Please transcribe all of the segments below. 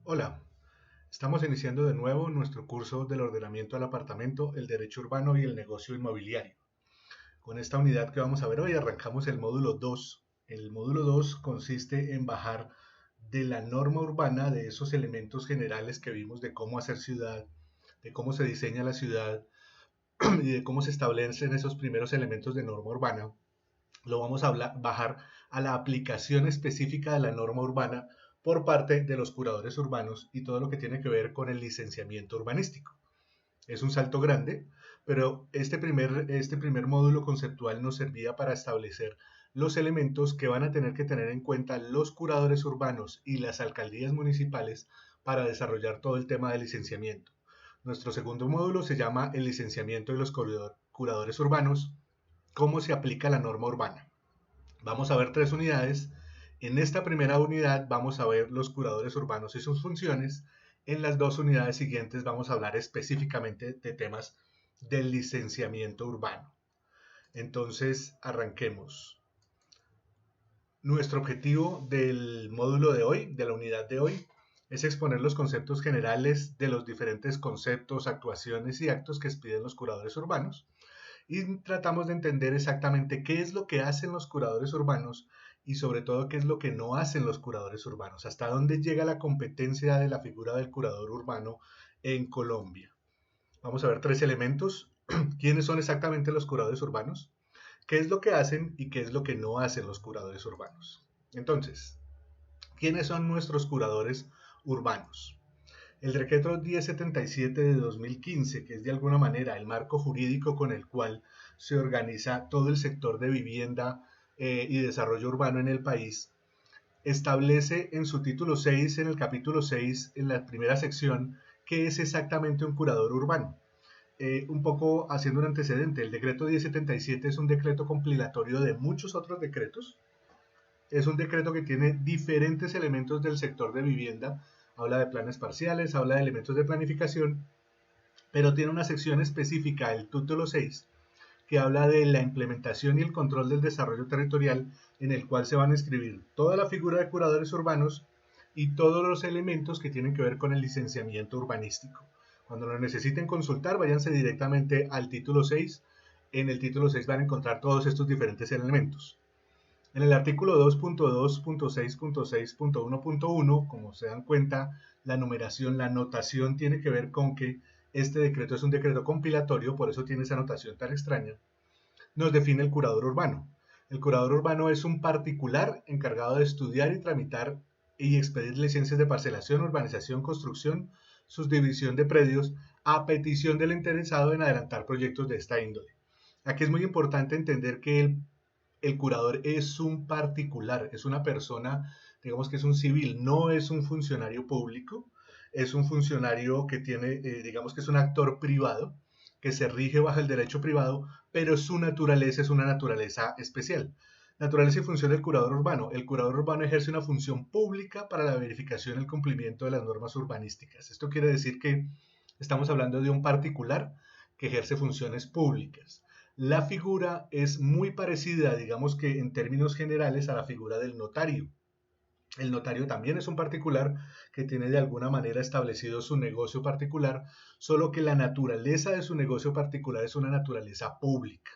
Hola, estamos iniciando de nuevo nuestro curso del ordenamiento al apartamento, el derecho urbano y el negocio inmobiliario. Con esta unidad que vamos a ver hoy arrancamos el módulo 2. El módulo 2 consiste en bajar de la norma urbana, de esos elementos generales que vimos de cómo hacer ciudad, de cómo se diseña la ciudad y de cómo se establecen esos primeros elementos de norma urbana. Lo vamos a bajar a la aplicación específica de la norma urbana por parte de los curadores urbanos y todo lo que tiene que ver con el licenciamiento urbanístico. Es un salto grande, pero este primer módulo conceptual nos servía para establecer los elementos que van a tener que tener en cuenta los curadores urbanos y las alcaldías municipales para desarrollar todo el tema de licenciamiento. Nuestro segundo módulo se llama el licenciamiento de los curadores urbanos, cómo se aplica la norma urbana. Vamos a ver 3 unidades. En esta primera unidad vamos a ver los curadores urbanos y sus funciones. En las 2 unidades siguientes vamos a hablar específicamente de temas del licenciamiento urbano. Entonces, arranquemos. Nuestro objetivo del módulo de hoy, de la unidad de hoy, es exponer los conceptos generales de los diferentes conceptos, actuaciones y actos que expiden los curadores urbanos y tratamos de entender exactamente qué es lo que hacen los curadores urbanos y sobre todo qué es lo que no hacen los curadores urbanos, hasta dónde llega la competencia de la figura del curador urbano en Colombia. Vamos a ver 3 elementos. ¿Quiénes son exactamente los curadores urbanos? ¿Qué es lo que hacen y qué es lo que no hacen los curadores urbanos? Entonces, ¿quiénes son nuestros curadores urbanos? El decreto 1077 de 2015, que es de alguna manera el marco jurídico con el cual se organiza todo el sector de vivienda y desarrollo urbano en el país, establece en su título 6, en el capítulo 6, en la primera sección, qué es exactamente un curador urbano. Un poco haciendo un antecedente, el decreto 1077 es un decreto compilatorio de muchos otros decretos. Es un decreto que tiene diferentes elementos del sector de vivienda, habla de planes parciales, habla de elementos de planificación, pero tiene una sección específica, el título 6, que habla de la implementación y el control del desarrollo territorial, en el cual se van a escribir toda la figura de curadores urbanos y todos los elementos que tienen que ver con el licenciamiento urbanístico. Cuando lo necesiten consultar, váyanse directamente al título 6. En el título 6 van a encontrar todos estos diferentes elementos. En el artículo 2.2.6.6.1.1, como se dan cuenta, la numeración, la notación tiene que ver con que este decreto es un decreto compilatorio, por eso tiene esa notación tan extraña. Nos define el curador urbano. El curador urbano es un particular encargado de estudiar y tramitar y expedir licencias de parcelación, urbanización, construcción, subdivisión de predios, a petición del interesado en adelantar proyectos de esta índole. Aquí es muy importante entender que el curador es un particular, es una persona, digamos que es un civil, no es un funcionario público, es un funcionario que tiene, digamos que es un actor privado, que se rige bajo el derecho privado, pero su naturaleza es una naturaleza especial. Naturaleza y función del curador urbano. El curador urbano ejerce una función pública para la verificación y el cumplimiento de las normas urbanísticas. Esto quiere decir que estamos hablando de un particular que ejerce funciones públicas. La figura es muy parecida, digamos que en términos generales, a la figura del notario. El notario también es un particular que tiene de alguna manera establecido su negocio particular, solo que la naturaleza de su negocio particular es una naturaleza pública.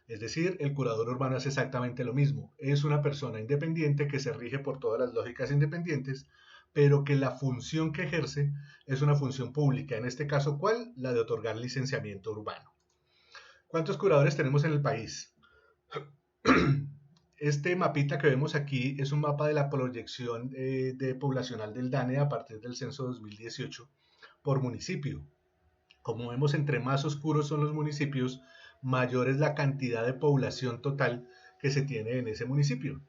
Es decir, el curador urbano es exactamente lo mismo. Es una persona independiente que se rige por todas las lógicas independientes, pero que la función que ejerce es una función pública. En este caso, ¿cuál? La de otorgar licenciamiento urbano. ¿Cuántos curadores tenemos en el país? Este mapita que vemos aquí es un mapa de la proyección de poblacional del DANE a partir del censo 2018 por municipio. Como vemos, entre más oscuros son los municipios, mayor es la cantidad de población total que se tiene en ese municipio.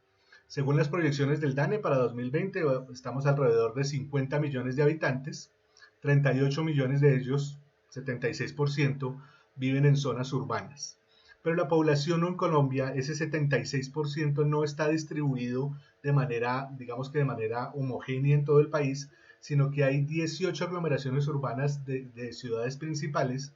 Según las proyecciones del DANE para 2020, estamos alrededor de 50 millones de habitantes, 38 millones de ellos, 76%, viven en zonas urbanas. Pero la población en Colombia, ese 76% no está distribuido de manera, digamos que de manera homogénea en todo el país, sino que hay 18 aglomeraciones urbanas de ciudades principales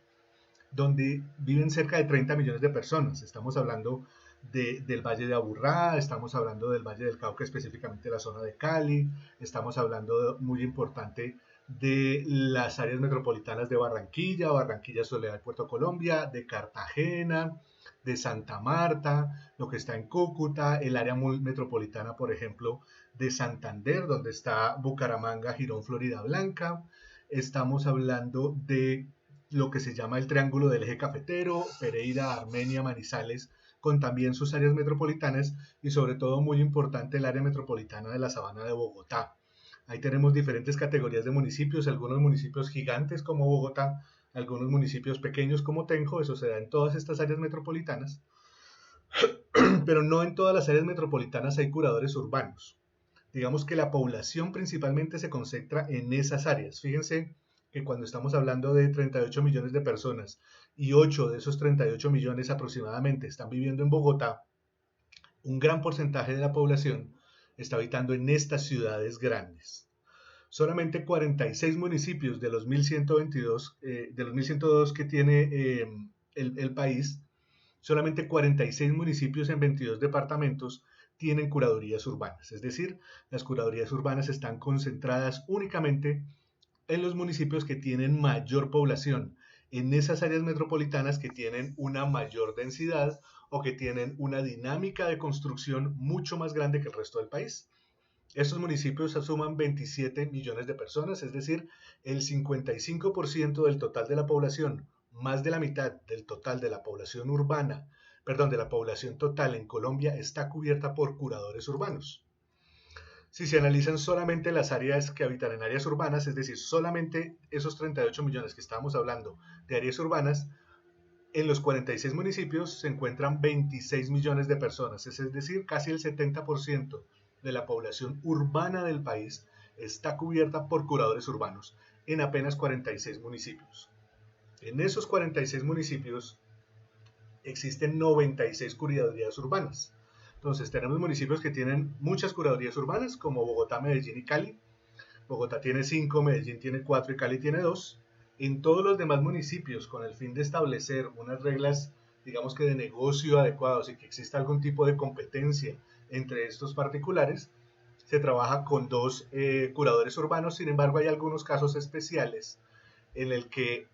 donde viven cerca de 30 millones de personas. Estamos hablando del Valle de Aburrá, estamos hablando del Valle del Cauca, específicamente la zona de Cali, estamos hablando muy importante de las áreas metropolitanas de Barranquilla, Barranquilla Soledad de Puerto Colombia, de Cartagena, de Santa Marta, lo que está en Cúcuta, el área metropolitana, por ejemplo, de Santander, donde está Bucaramanga, Girón, Florida Blanca. Estamos hablando de lo que se llama el Triángulo del Eje Cafetero, Pereira, Armenia, Manizales, con también sus áreas metropolitanas y sobre todo muy importante el área metropolitana de la Sabana de Bogotá. Ahí tenemos diferentes categorías de municipios, algunos municipios gigantes como Bogotá, algunos municipios pequeños como Tenjo, eso se da en todas estas áreas metropolitanas, pero no en todas las áreas metropolitanas hay curadores urbanos. Digamos que la población principalmente se concentra en esas áreas. Fíjense que cuando estamos hablando de 38 millones de personas y 8 de esos 38 millones aproximadamente están viviendo en Bogotá, un gran porcentaje de la población está habitando en estas ciudades grandes. Solamente 46 municipios de los 1122, de los 1102 que tiene el país, solamente 46 municipios en 22 departamentos tienen curadurías urbanas. Es decir, las curadurías urbanas están concentradas únicamente en los municipios que tienen mayor población, en esas áreas metropolitanas que tienen una mayor densidad o que tienen una dinámica de construcción mucho más grande que el resto del país. Estos municipios suman 27 millones de personas, es decir, el 55% del total de la población, más de la mitad del total de la población urbana, perdón, de la población total en Colombia está cubierta por curadores urbanos. Si se analizan solamente las áreas que habitan en áreas urbanas, es decir, solamente esos 38 millones que estábamos hablando de áreas urbanas, en los 46 municipios se encuentran 26 millones de personas, es decir, casi el 70% de la población urbana del país está cubierta por curadores urbanos en apenas 46 municipios. En esos 46 municipios existen 96 curadurías urbanas. Entonces tenemos municipios que tienen muchas curadurías urbanas como Bogotá, Medellín y Cali. Bogotá tiene 5, Medellín tiene 4 y Cali tiene 2. En todos los demás municipios, con el fin de establecer unas reglas, digamos que de negocio adecuados y que exista algún tipo de competencia entre estos particulares, se trabaja con 2 curadores urbanos. Sin embargo, hay algunos casos especiales en el que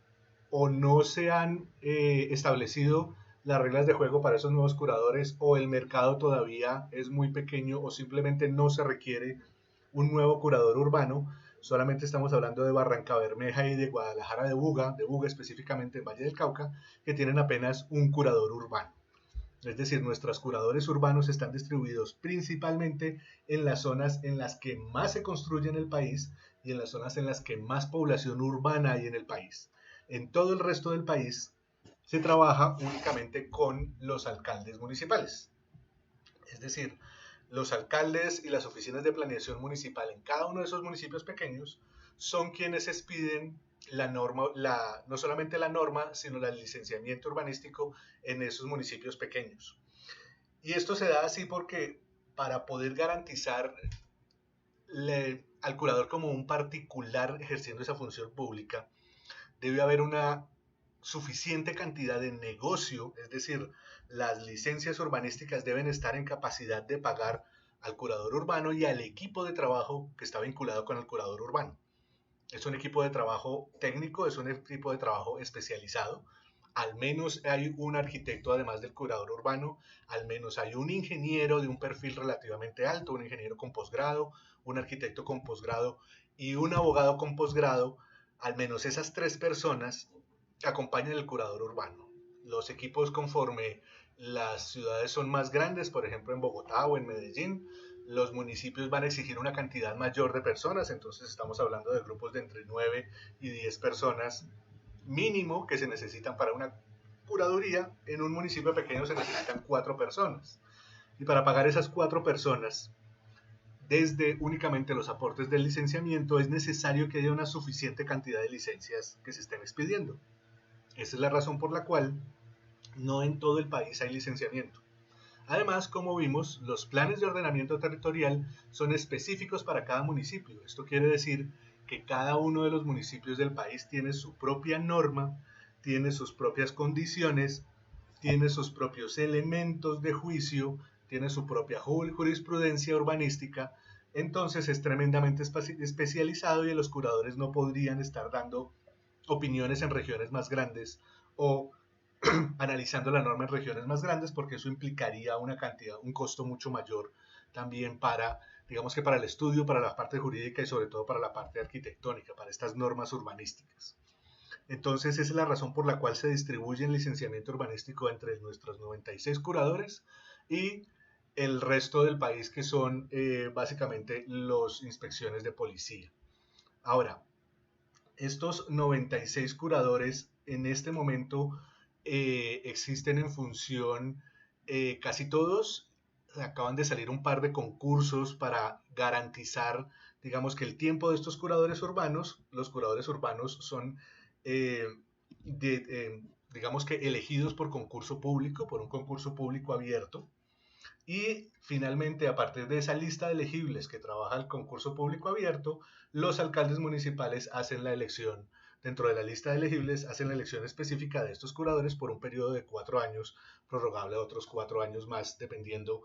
o no se han establecido las reglas de juego para esos nuevos curadores, o el mercado todavía es muy pequeño, o simplemente no se requiere un nuevo curador urbano. Solamente estamos hablando de Barrancabermeja y de Guadalajara de Buga específicamente en Valle del Cauca, que tienen apenas un curador urbano. Es decir, nuestros curadores urbanos están distribuidos principalmente en las zonas en las que más se construye en el país y en las zonas en las que más población urbana hay en el país. En todo el resto del país se trabaja únicamente con los alcaldes municipales. Es decir, los alcaldes y las oficinas de planeación municipal en cada uno de esos municipios pequeños son quienes expiden la norma, no solamente la norma, sino el licenciamiento urbanístico en esos municipios pequeños. Y esto se da así porque para poder garantizar al curador como un particular ejerciendo esa función pública, debe haber una suficiente cantidad de negocio, es decir, las licencias urbanísticas deben estar en capacidad de pagar al curador urbano y al equipo de trabajo que está vinculado con el curador urbano. Es un equipo de trabajo técnico, es un equipo de trabajo especializado. Al menos hay un arquitecto además del curador urbano, al menos hay un ingeniero de un perfil relativamente alto, un ingeniero con posgrado, un arquitecto con posgrado y un abogado con posgrado. Al menos esas 3 personas acompañan el curador urbano. Los equipos, conforme las ciudades son más grandes, por ejemplo en Bogotá o en Medellín, los municipios van a exigir una cantidad mayor de personas, entonces estamos hablando de grupos de entre 9 y 10 personas mínimo que se necesitan para una curaduría. En un municipio pequeño se necesitan 4 personas. Y para pagar esas 4 personas, desde únicamente los aportes del licenciamiento, es necesario que haya una suficiente cantidad de licencias que se estén expidiendo. Esa es la razón por la cual no en todo el país hay licenciamiento. Además, como vimos, los planes de ordenamiento territorial son específicos para cada municipio. Esto quiere decir que cada uno de los municipios del país tiene su propia norma, tiene sus propias condiciones, tiene sus propios elementos de juicio, tiene su propia jurisprudencia urbanística, entonces es tremendamente especializado y los curadores no podrían estar dando opiniones en regiones más grandes o analizando la norma en regiones más grandes, porque eso implicaría una cantidad, un costo mucho mayor también para, digamos que para el estudio, para la parte jurídica y sobre todo para la parte arquitectónica, para estas normas urbanísticas. Entonces esa es la razón por la cual se distribuye el licenciamiento urbanístico entre nuestros 96 curadores y el resto del país, que son básicamente las inspecciones de policía. Ahora, estos 96 curadores en este momento existen en función, casi todos acaban de salir un par de concursos para garantizar, digamos, que el tiempo de estos curadores urbanos. Los curadores urbanos son, eh, digamos que elegidos por concurso público, por un concurso público abierto. Y finalmente, a partir de esa lista de elegibles que trabaja el concurso público abierto, los alcaldes municipales hacen la elección. Dentro de la lista de elegibles, hacen la elección específica de estos curadores por un periodo de 4 años, prorrogable a otros 4 años más, dependiendo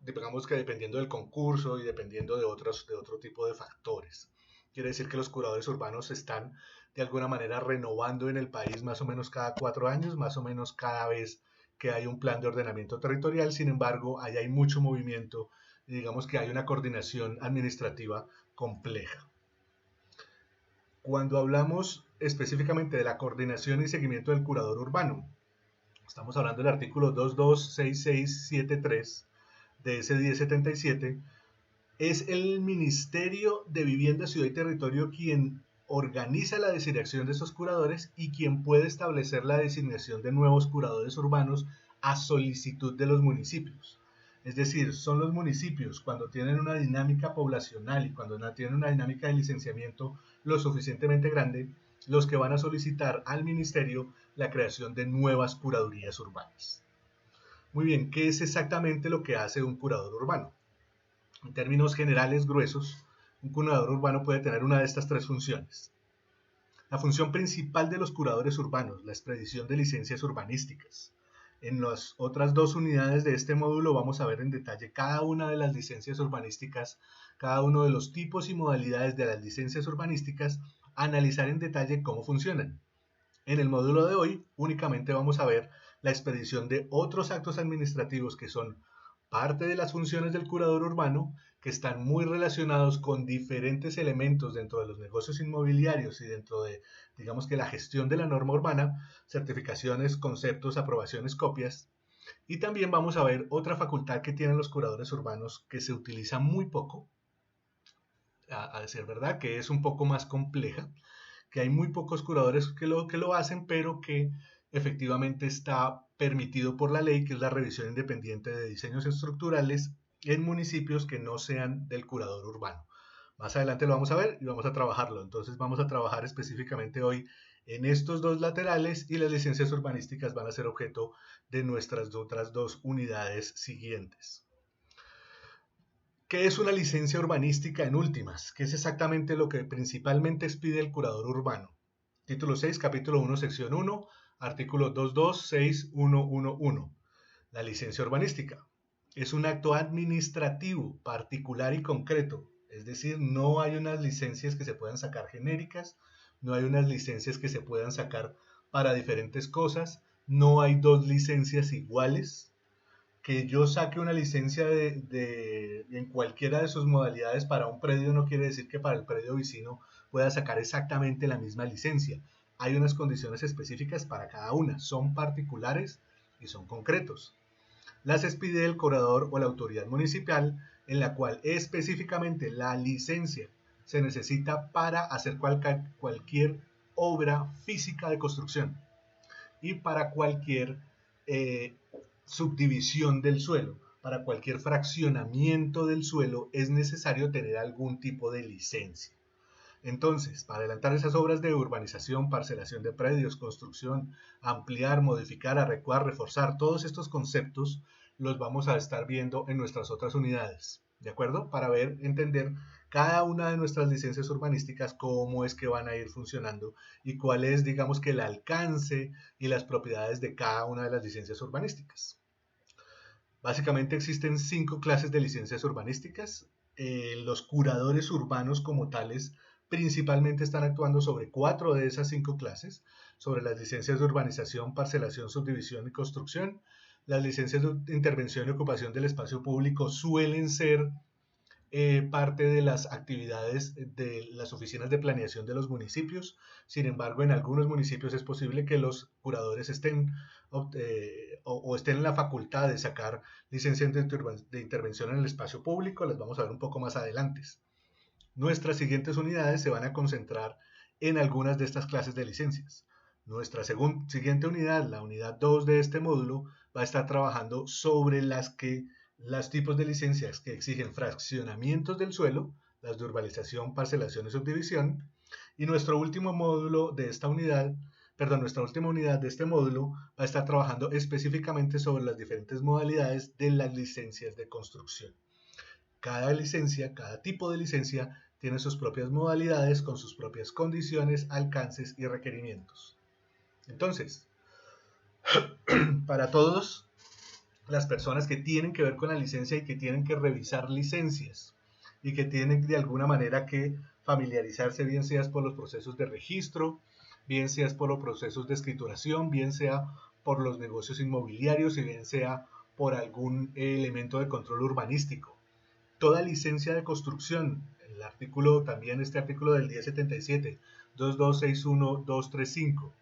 digamos que dependiendo del concurso y dependiendo de otro tipo de factores. Quiere decir que los curadores urbanos están de alguna manera renovando en el país más o menos cada 4 años, más o menos cada vez que hay un plan de ordenamiento territorial. Sin embargo, ahí hay mucho movimiento y digamos que hay una coordinación administrativa compleja. Cuando hablamos específicamente de la coordinación y seguimiento del curador urbano, estamos hablando del artículo 226673 de ese 1077, es el Ministerio de Vivienda, Ciudad y Territorio quien organiza la designación de esos curadores y quien puede establecer la designación de nuevos curadores urbanos a solicitud de los municipios. Es decir, son los municipios, cuando tienen una dinámica poblacional y cuando tienen una dinámica de licenciamiento lo suficientemente grande, los que van a solicitar al ministerio la creación de nuevas curadurías urbanas. Muy bien, ¿qué es exactamente lo que hace un curador urbano? En términos generales gruesos, un curador urbano puede tener una de estas tres funciones. La función principal de los curadores urbanos, la expedición de licencias urbanísticas. En las otras dos unidades de este módulo vamos a ver en detalle cada una de las licencias urbanísticas, cada uno de los tipos y modalidades de las licencias urbanísticas, analizar en detalle cómo funcionan. En el módulo de hoy únicamente vamos a ver la expedición de otros actos administrativos que son parte de las funciones del curador urbano, que están muy relacionados con diferentes elementos dentro de los negocios inmobiliarios y dentro de, digamos que la gestión de la norma urbana, certificaciones, conceptos, aprobaciones, copias. Y también vamos a ver otra facultad que tienen los curadores urbanos que se utiliza muy poco, a decir verdad, que es un poco más compleja, que hay muy pocos curadores que lo hacen, pero que efectivamente está permitido por la ley, que es la revisión independiente de diseños estructurales en municipios que no sean del curador urbano. Más adelante lo vamos a ver y vamos a trabajarlo. Entonces vamos a trabajar específicamente hoy en estos dos laterales y las licencias urbanísticas van a ser objeto de nuestras otras dos unidades siguientes. ¿Qué es una licencia urbanística en últimas? ¿Qué es exactamente lo que principalmente expide el curador urbano? Título 6, capítulo 1, sección 1, artículo 226111. La licencia urbanística es un acto administrativo particular y concreto, es decir, no hay unas licencias que se puedan sacar genéricas, no hay unas licencias que se puedan sacar para diferentes cosas, no hay dos licencias iguales. Que yo saque una licencia en cualquiera de sus modalidades para un predio no quiere decir que para el predio vecino pueda sacar exactamente la misma licencia. Hay unas condiciones específicas para cada una, son particulares y son concretos. Las expide el curador o la autoridad municipal, en la cual específicamente la licencia se necesita para hacer cualquier obra física de construcción y para cualquier subdivisión del suelo. Para cualquier fraccionamiento del suelo es necesario tener algún tipo de licencia. Entonces, para adelantar esas obras de urbanización, parcelación de predios, construcción, ampliar, modificar, adecuar, reforzar, todos estos conceptos los vamos a estar viendo en nuestras otras unidades, ¿de acuerdo? Para entender cada una de nuestras licencias urbanísticas, cómo es que van a ir funcionando y cuál es, digamos que el alcance y las propiedades de cada una de las licencias urbanísticas. Básicamente existen 5 clases de licencias urbanísticas. Los curadores urbanos como tales principalmente están actuando sobre 4 de esas 5 clases, sobre las licencias de urbanización, parcelación, subdivisión y construcción. Las licencias de intervención y ocupación del espacio público suelen ser parte de las actividades de las oficinas de planeación de los municipios. Sin embargo, en algunos municipios es posible que los curadores estén o estén en la facultad de sacar licencias de intervención en el espacio público. Las vamos a ver un poco más adelante. Nuestras siguientes unidades se van a concentrar en algunas de estas clases de licencias. Nuestra siguiente unidad, la unidad 2 de este módulo, va a estar trabajando sobre los tipos de licencias que exigen fraccionamientos del suelo, las de urbanización, parcelación y subdivisión. Y nuestro último módulo de esta unidad, nuestra última unidad de este módulo va a estar trabajando específicamente sobre las diferentes modalidades de las licencias de construcción. Cada licencia, cada tipo de licencia tiene sus propias modalidades con sus propias condiciones, alcances y requerimientos. Entonces, para todas las personas que tienen que ver con la licencia y que tienen que revisar licencias y que tienen de alguna manera que familiarizarse, bien sea por los procesos de registro, bien sea por los procesos de escrituración, bien sea por los negocios inmobiliarios y bien sea por algún elemento de control urbanístico. Toda licencia de construcción, el artículo también, este artículo del 1077, 2261235,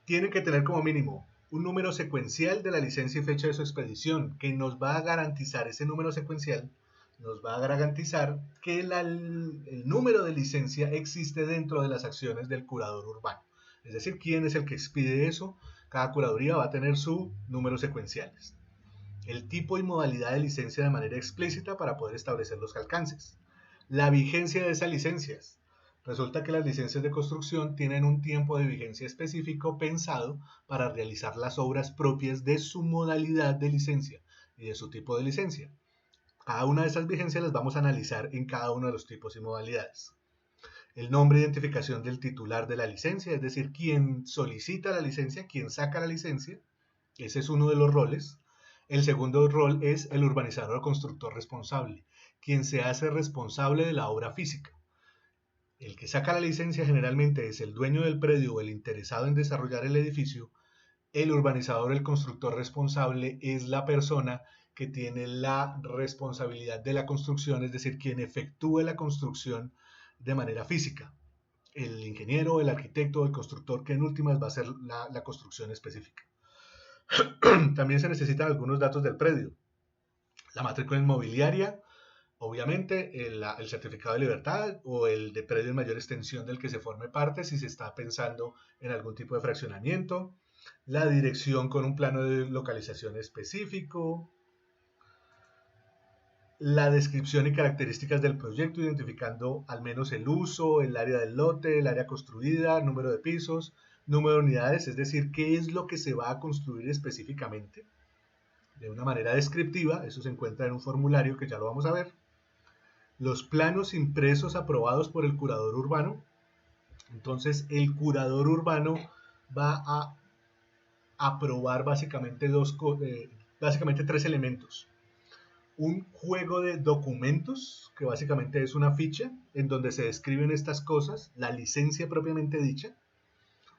tiene que tener como mínimo un número secuencial de la licencia y fecha de su expedición, que nos va a garantizar, ese número secuencial, nos va a garantizar que el número de licencia existe dentro de las acciones del curador urbano. Es decir, quién es el que expide eso. Cada curaduría va a tener su número secuenciales. El tipo y modalidad de licencia de manera explícita para poder establecer los alcances. La vigencia de esas licencias. Resulta que las licencias de construcción tienen un tiempo de vigencia específico pensado para realizar las obras propias de su modalidad de licencia y de su tipo de licencia. Cada una de esas vigencias las vamos a analizar en cada uno de los tipos y modalidades. El nombre e identificación del titular de la licencia, es decir, quien solicita la licencia, quien saca la licencia. Ese es uno de los roles. El segundo rol es el urbanizador o constructor responsable, quien se hace responsable de la obra física. El que saca la licencia generalmente es el dueño del predio o el interesado en desarrollar el edificio. El urbanizador, el constructor responsable, es la persona que tiene la responsabilidad de la construcción, es decir, quien efectúa la construcción de manera física. El ingeniero, el arquitecto, el constructor, que en últimas va a hacer la construcción específica. También se necesitan algunos datos del predio. La matrícula inmobiliaria, obviamente el certificado de libertad o el de predio en mayor extensión del que se forme parte si se está pensando en algún tipo de fraccionamiento, la dirección con un plano de localización específico, la descripción y características del proyecto, identificando al menos el uso, el área del lote, el área construida, número de pisos, número de unidades, es decir, qué es lo que se va a construir específicamente. De una manera descriptiva, eso se encuentra en un formulario que ya lo vamos a ver. Los planos impresos aprobados por el curador urbano. Entonces, el curador urbano va a aprobar básicamente tres elementos. Un juego de documentos, que básicamente es una ficha en donde se describen estas cosas, la licencia propiamente dicha.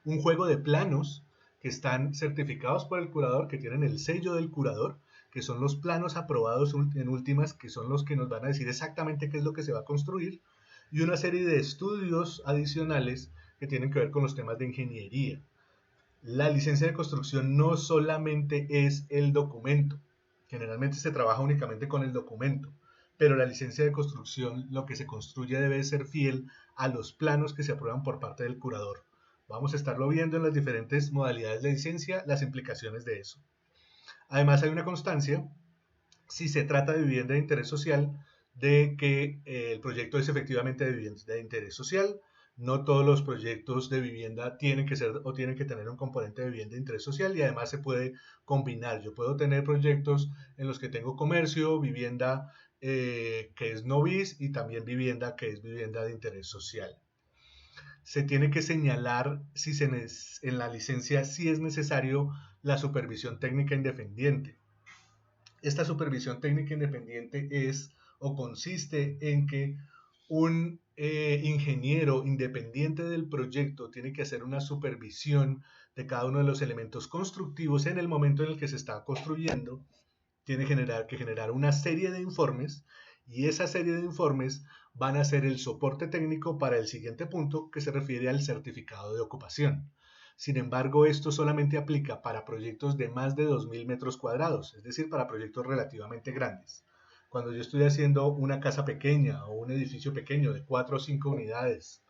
Un juego de planos que están certificados por el curador, que tienen el sello del curador, que son los planos aprobados en últimas, que son los que nos van a decir exactamente qué es lo que se va a construir, y una serie de estudios adicionales que tienen que ver con los temas de ingeniería. La licencia de construcción no solamente es el documento, generalmente se trabaja únicamente con el documento, pero la licencia de construcción, lo que se construye debe ser fiel a los planos que se aprueban por parte del curador. Vamos a estarlo viendo en las diferentes modalidades de licencia, las implicaciones de eso. Además hay una constancia, si se trata de vivienda de interés social, de que el proyecto es efectivamente de vivienda de interés social. No todos los proyectos de vivienda tienen que ser o tienen que tener un componente de vivienda de interés social y además se puede combinar. Yo puedo tener proyectos en los que tengo comercio, vivienda que es no bis, y también vivienda, que es vivienda de interés social. Se tiene que señalar si en la licencia si es necesario la supervisión técnica independiente. Esta supervisión técnica independiente es o consiste en que un ingeniero independiente del proyecto tiene que hacer una supervisión de cada uno de los elementos constructivos en el momento en el que se está construyendo. Tiene que generar una serie de informes, y esa serie de informes van a ser el soporte técnico para el siguiente punto, que se refiere al certificado de ocupación. Sin embargo, esto solamente aplica para proyectos de más de 2.000 metros cuadrados, es decir, para proyectos relativamente grandes. Cuando yo estoy haciendo una casa pequeña o un edificio pequeño de 4 o 5 unidades,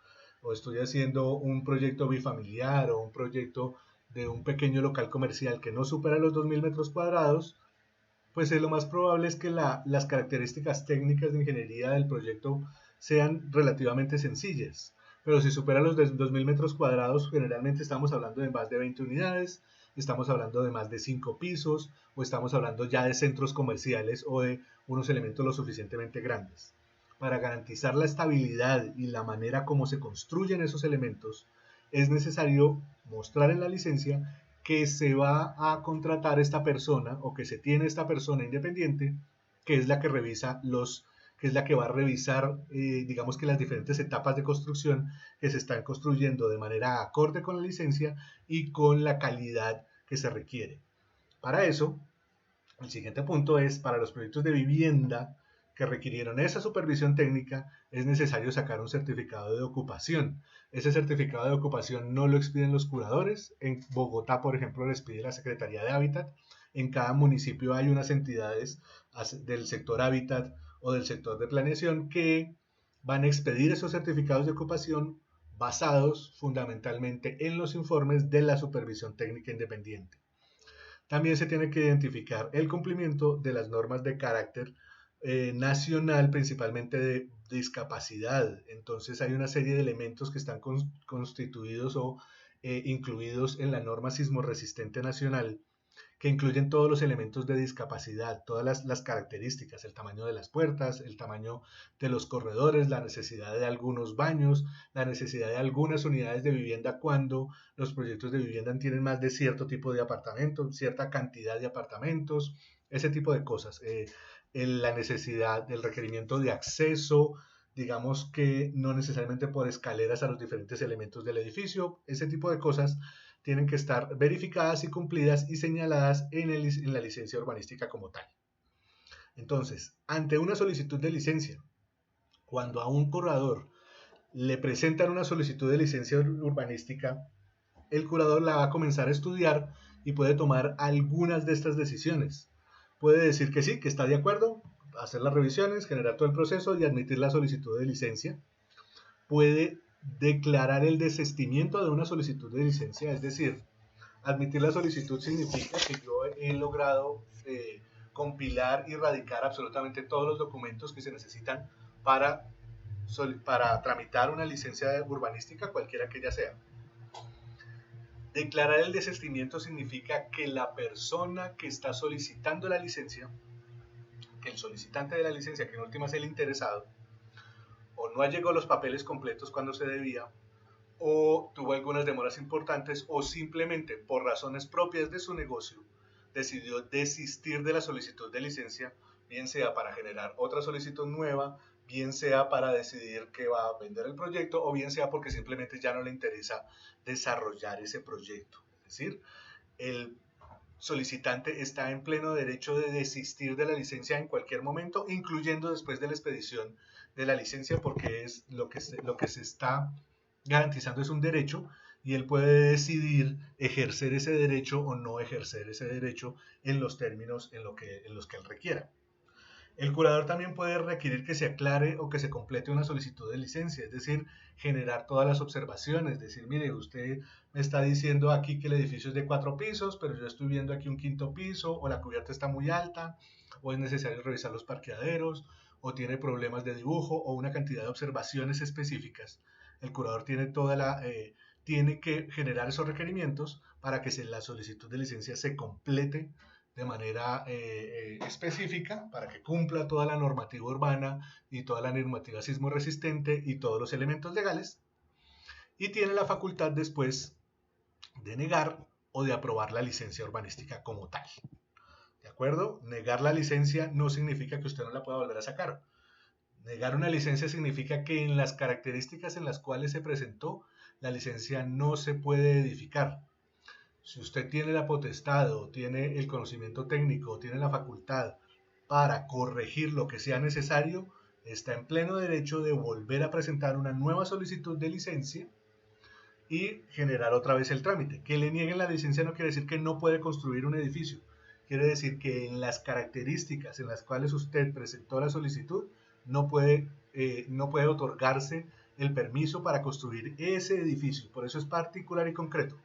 o estoy haciendo un proyecto bifamiliar o un proyecto de un pequeño local comercial que no supera los 2.000 metros cuadrados, pues lo más probable es que las características técnicas de ingeniería del proyecto sean relativamente sencillas. Pero si supera los 2.000 metros cuadrados, generalmente estamos hablando de más de 20 unidades, estamos hablando de más de 5 pisos, o estamos hablando ya de centros comerciales o de unos elementos lo suficientemente grandes. Para garantizar la estabilidad y la manera como se construyen esos elementos, es necesario mostrar en la licencia que se va a contratar esta persona, o que se tiene esta persona independiente, que es la que revisa que es la que va a revisar, digamos que las diferentes etapas de construcción que se están construyendo de manera acorde con la licencia y con la calidad que se requiere. Para eso, el siguiente punto es, para los proyectos de vivienda que requirieron esa supervisión técnica, es necesario sacar un certificado de ocupación. Ese certificado de ocupación no lo expiden los curadores. En Bogotá, por ejemplo, les pide la Secretaría de Hábitat. En cada municipio hay unas entidades del sector hábitat o del sector de planeación que van a expedir esos certificados de ocupación basados fundamentalmente en los informes de la supervisión técnica independiente. También se tiene que identificar el cumplimiento de las normas de carácter nacional, principalmente de discapacidad. Entonces hay una serie de elementos que están constituidos o incluidos en la norma sismo resistente nacional, que incluyen todos los elementos de discapacidad, todas las características, el tamaño de las puertas, el tamaño de los corredores, la necesidad de algunos baños, la necesidad de algunas unidades de vivienda cuando los proyectos de vivienda tienen más de cierto tipo de apartamentos, cierta cantidad de apartamentos, ese tipo de cosas. La necesidad, el requerimiento de acceso, digamos que no necesariamente por escaleras a los diferentes elementos del edificio, ese tipo de cosas tienen que estar verificadas y cumplidas y señaladas en la licencia urbanística como tal. Entonces, ante una solicitud de licencia, cuando a un curador le presentan una solicitud de licencia urbanística, el curador la va a comenzar a estudiar y puede tomar algunas de estas decisiones. Puede decir que sí, que está de acuerdo, hacer las revisiones, generar todo el proceso y admitir la solicitud de licencia. Puede declarar el desistimiento de una solicitud de licencia, es decir, admitir la solicitud significa que yo he logrado compilar y radicar absolutamente todos los documentos que se necesitan para, para tramitar una licencia urbanística, cualquiera que ella sea. Declarar el desistimiento significa que la persona que está solicitando la licencia, que el solicitante de la licencia, que en última es el interesado, o no llegó los papeles completos cuando se debía, o tuvo algunas demoras importantes, o simplemente por razones propias de su negocio decidió desistir de la solicitud de licencia, bien sea para generar otra solicitud nueva, bien sea para decidir que va a vender el proyecto, o bien sea porque simplemente ya no le interesa desarrollar ese proyecto. Es decir, el solicitante está en pleno derecho de desistir de la licencia en cualquier momento, incluyendo después de la expedición de la licencia, porque es lo que se está garantizando es un derecho, y él puede decidir ejercer ese derecho o no ejercer ese derecho en los términos en los que él requiera. El curador también puede requerir que se aclare o que se complete una solicitud de licencia, es decir, generar todas las observaciones, decir, mire, usted me está diciendo aquí que el edificio es de 4 pisos, pero yo estoy viendo aquí un quinto piso, o la cubierta está muy alta, o es necesario revisar los parqueaderos, o tiene problemas de dibujo, o una cantidad de observaciones específicas. El curador tiene que generar esos requerimientos para que la solicitud de licencia se complete de manera específica para que cumpla toda la normativa urbana y toda la normativa sismo resistente y todos los elementos legales, y tiene la facultad después de negar o de aprobar la licencia urbanística como tal. ¿De acuerdo? Negar la licencia no significa que usted no la pueda volver a sacar. Negar una licencia significa que en las características en las cuales se presentó, la licencia no se puede edificar. Si usted tiene la potestad o tiene el conocimiento técnico o tiene la facultad para corregir lo que sea necesario, está en pleno derecho de volver a presentar una nueva solicitud de licencia y generar otra vez el trámite. Que le nieguen la licencia no quiere decir que no puede construir un edificio. Quiere decir que en las características en las cuales usted presentó la solicitud no puede otorgarse el permiso para construir ese edificio. Por eso es particular y concreto.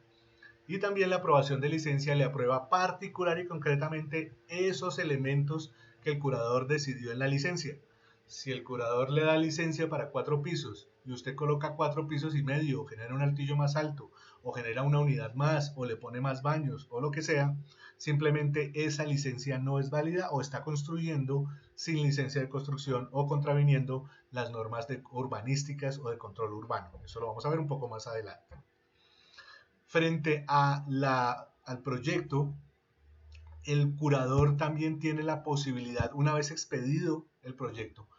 Y también la aprobación de licencia le aprueba particular y concretamente esos elementos que el curador decidió en la licencia. Si el curador le da licencia para 4 pisos y usted coloca 4 pisos y medio, o genera un altillo más alto, o genera una unidad más, o le pone más baños, o lo que sea, simplemente esa licencia no es válida o está construyendo sin licencia de construcción o contraviniendo las normas urbanísticas o de control urbano. Eso lo vamos a ver un poco más adelante. Frente al proyecto, el curador también tiene la posibilidad, una vez expedido el proyecto,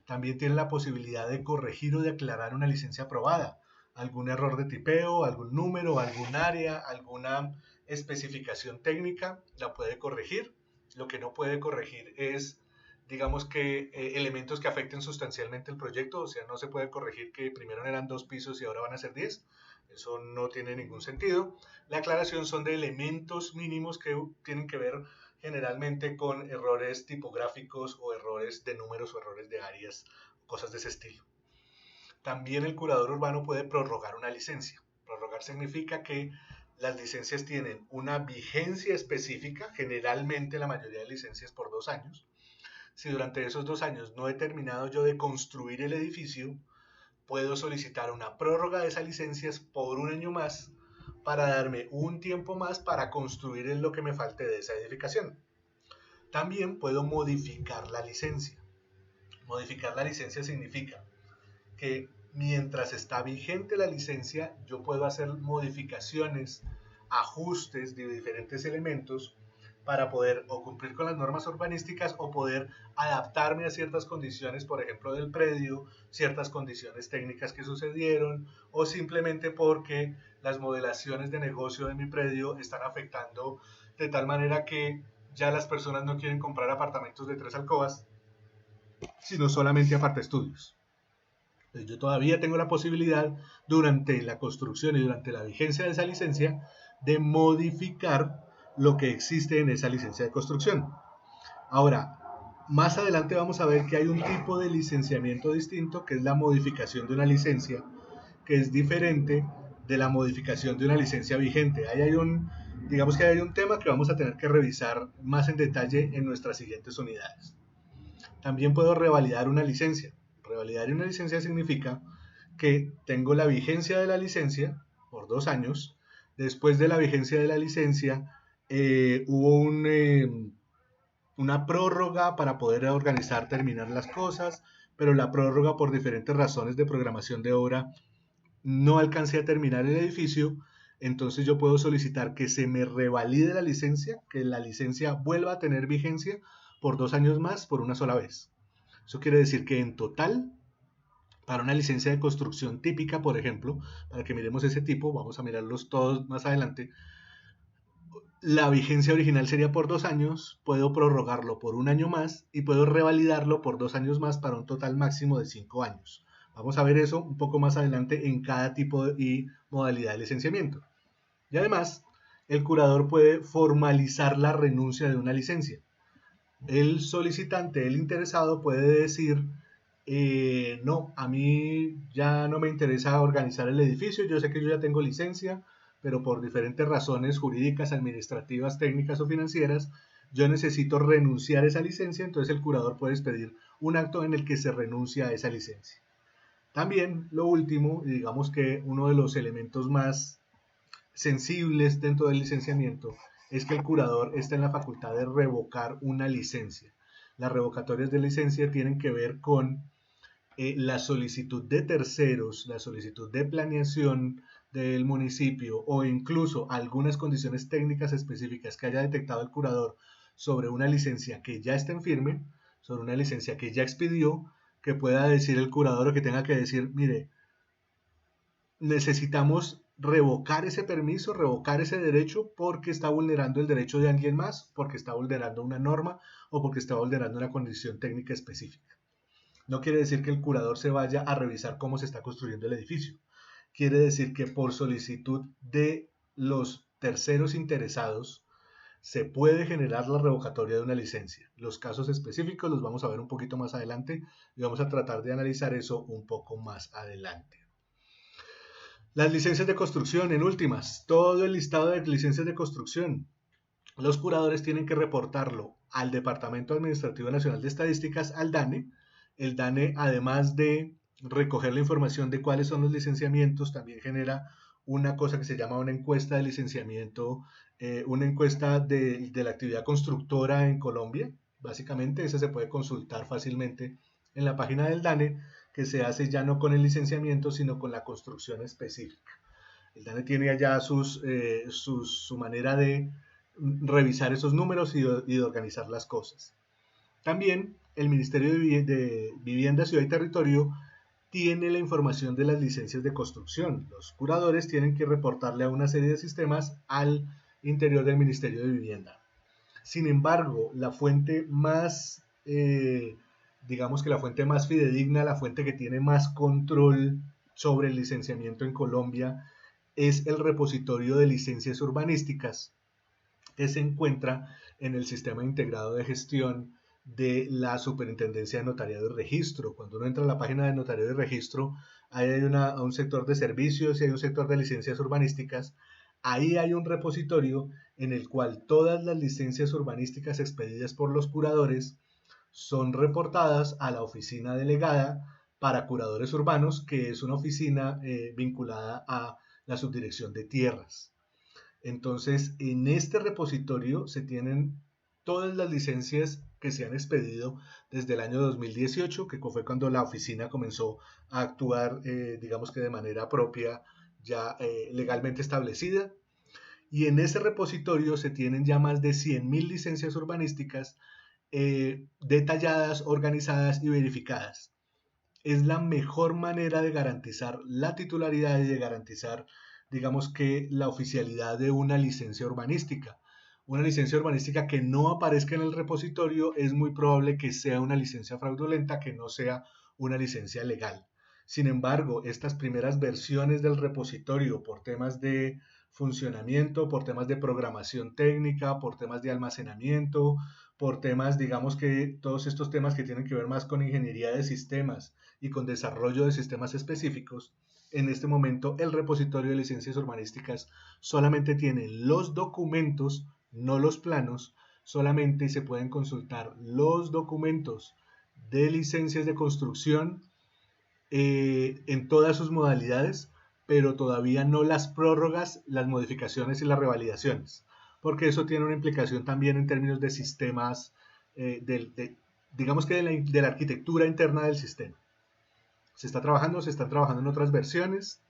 también tiene la posibilidad de corregir o de aclarar una licencia aprobada. Algún error de tipeo, algún número, algún área, alguna especificación técnica, la puede corregir. Lo que no puede corregir es, digamos que, elementos que afecten sustancialmente el proyecto. O sea, no se puede corregir que primero eran 2 pisos y ahora van a ser 10. Eso no tiene ningún sentido. La aclaración son de elementos mínimos que tienen que ver generalmente con errores tipográficos o errores de números o errores de áreas, cosas de ese estilo. También el curador urbano puede prorrogar una licencia. Prorrogar significa que las licencias tienen una vigencia específica, generalmente la mayoría de licencias por 2 años. Si durante esos 2 años no he terminado yo de construir el edificio, puedo solicitar una prórroga de esas licencias por 1 año más para darme un tiempo más para construir en lo que me falte de esa edificación. También puedo modificar la licencia. Modificar la licencia significa que mientras está vigente la licencia, yo puedo hacer modificaciones, ajustes de diferentes elementos para poder o cumplir con las normas urbanísticas o poder adaptarme a ciertas condiciones, por ejemplo, del predio, ciertas condiciones técnicas que sucedieron, o simplemente porque las modelaciones de negocio de mi predio están afectando de tal manera que ya las personas no quieren comprar apartamentos de 3 alcobas, sino solamente apartaestudios. Entonces, yo todavía tengo la posibilidad, durante la construcción y durante la vigencia de esa licencia, de modificar lo que existe en esa licencia de construcción. Ahora, más adelante vamos a ver que hay un tipo de licenciamiento distinto, que es la modificación de una licencia, que es diferente de la modificación de una licencia vigente. Digamos que hay un tema que vamos a tener que revisar más en detalle en nuestras siguientes unidades. También puedo revalidar una licencia. Revalidar una licencia significa que tengo la vigencia de la licencia por 2 años. Después de la vigencia de la licencia, hubo una prórroga para poder organizar, terminar las cosas, pero la prórroga, por diferentes razones de programación de obra, no alcancé a terminar el edificio. Entonces yo puedo solicitar que se me revalide la licencia, que la licencia vuelva a tener vigencia por 2 años más por una sola vez. Eso quiere decir que en total, para una licencia de construcción típica, por ejemplo, para que miremos ese tipo, vamos a mirarlos todos más adelante, la vigencia original sería por 2 años, puedo prorrogarlo por 1 año más y puedo revalidarlo por 2 años más para un total máximo de 5 años. Vamos a ver eso un poco más adelante en cada tipo y modalidad de licenciamiento. Y además, el curador puede formalizar la renuncia de una licencia. El solicitante, el interesado, puede decir, no, a mí ya no me interesa organizar el edificio, yo sé que yo ya tengo licencia, pero por diferentes razones jurídicas, administrativas, técnicas o financieras, yo necesito renunciar a esa licencia. Entonces el curador puede expedir un acto en el que se renuncia a esa licencia. También lo último, y digamos que uno de los elementos más sensibles dentro del licenciamiento, es que el curador está en la facultad de revocar una licencia. Las revocatorias de licencia tienen que ver con la solicitud de terceros, la solicitud de planeación del municipio o incluso algunas condiciones técnicas específicas que haya detectado el curador sobre una licencia que ya está en firme, sobre una licencia que ya expidió, que pueda decir el curador o que tenga que decir, mire, necesitamos revocar ese permiso, revocar ese derecho porque está vulnerando el derecho de alguien más, porque está vulnerando una norma o porque está vulnerando una condición técnica específica. No quiere decir que el curador se vaya a revisar cómo se está construyendo el edificio. Quiere decir que por solicitud de los terceros interesados se puede generar la revocatoria de una licencia. Los casos específicos los vamos a ver un poquito más adelante y vamos a tratar de analizar eso un poco más adelante. Las licencias de construcción, en últimas, todo el listado de licencias de construcción. Los curadores tienen que reportarlo al Departamento Administrativo Nacional de Estadísticas, al DANE. El DANE, además de recoger la información de cuáles son los licenciamientos, también genera una cosa que se llama una encuesta de licenciamiento, una encuesta de la actividad constructora en Colombia. Básicamente, esa se puede consultar fácilmente en la página del DANE, que se hace ya no con el licenciamiento, sino con la construcción específica. El DANE tiene allá su manera de revisar esos números y de organizar las cosas. También el Ministerio de Vivienda, Ciudad y Territorio tiene la información de las licencias de construcción. Los curadores tienen que reportarle a una serie de sistemas al interior del Ministerio de Vivienda. Sin embargo, la fuente más, digamos que la fuente más fidedigna, la fuente que tiene más control sobre el licenciamiento en Colombia, es el repositorio de licencias urbanísticas que se encuentra en el sistema integrado de gestión de la Superintendencia de Notariado y Registro. Cuando uno entra a la página de Notariado y Registro, ahí hay un sector de servicios y hay un sector de licencias urbanísticas. Ahí hay un repositorio en el cual todas las licencias urbanísticas expedidas por los curadores son reportadas a la oficina delegada para curadores urbanos, que es una oficina vinculada a la subdirección de tierras. Entonces, en este repositorio se tienen todas las licencias que se han expedido desde el año 2018, que fue cuando la oficina comenzó a actuar, digamos que de manera propia, ya legalmente establecida. Y en ese repositorio se tienen ya más de 100.000 licencias urbanísticas detalladas, organizadas y verificadas. Es la mejor manera de garantizar la titularidad y de garantizar, digamos que, la oficialidad de una licencia urbanística. Una licencia urbanística que no aparezca en el repositorio es muy probable que sea una licencia fraudulenta, que no sea una licencia legal. Sin embargo, estas primeras versiones del repositorio, por temas de funcionamiento, por temas de programación técnica, por temas de almacenamiento, por temas, digamos que todos estos temas que tienen que ver más con ingeniería de sistemas y con desarrollo de sistemas específicos, en este momento el repositorio de licencias urbanísticas solamente tiene los documentos, no los planos, solamente se pueden consultar los documentos de licencias de construcción en todas sus modalidades, pero todavía no las prórrogas, las modificaciones y las revalidaciones, porque eso tiene una implicación también en términos de sistemas, digamos que de la arquitectura interna del sistema. Se están trabajando en otras versiones.